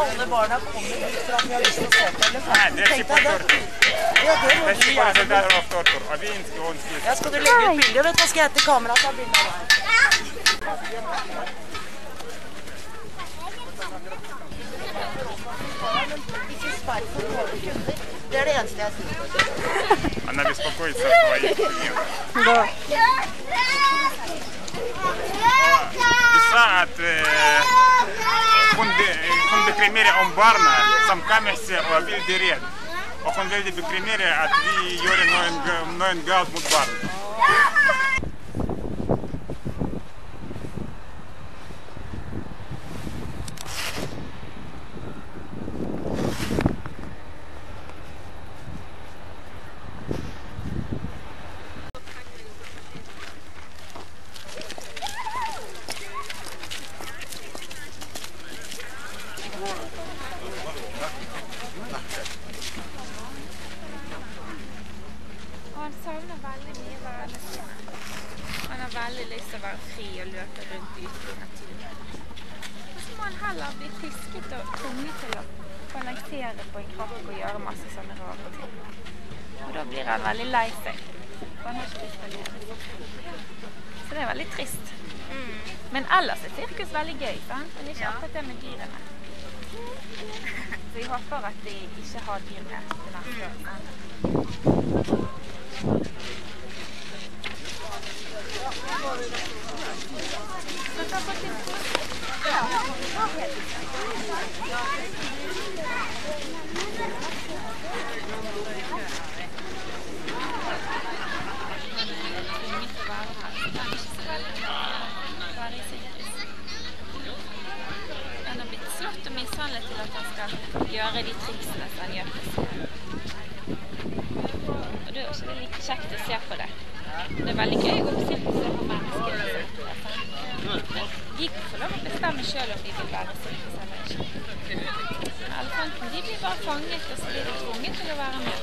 alle barna kommer ut for at vi har lyst til å se på elefanten. Nei, det er ikke på tortur. Ja, det må du gjerne. Det er av tortur. Ja, skal du legge ut bilder? Vet du hva, skal jeg hete kamera og ta bilder av deg? Ikke sperr for våre kunder. Det er det eneste jeg sier. Она беспокоится о своих клиентах. Да. Bisa hun bekremerer om barna som kommer seg og vil bli redd. Og hun vil bekremere at vi gjør noe galt mot barn. Han savner veldig mye være sånn. Han har veldig lyst til å være fri og løpe rundt ute i naturen. Og så må han heller bli pisket og tvunget til å balansere på en krakk og gjøre masse sånne rare ting. Og da blir han veldig lei seg. Og han har ikke lyst til å leve. Så det er veldig trist. Men ellers er sirkus veldig gøy, sant? Men ikke akkurat det med dyrene. Så vi håper at de ikke har dyr med til neste år. Han har blitt slått og mishandlet til at han skal gjøre de triksene som han gjør. Og det er også litt kjekt å se på det. Det er veldig gøy å gå på sirkus og ha menneskene. De får lov å bestemme selv om de vil være sirkus eller ikke. Elefanten, de blir bare fanget og så blir de tvunget til å være med.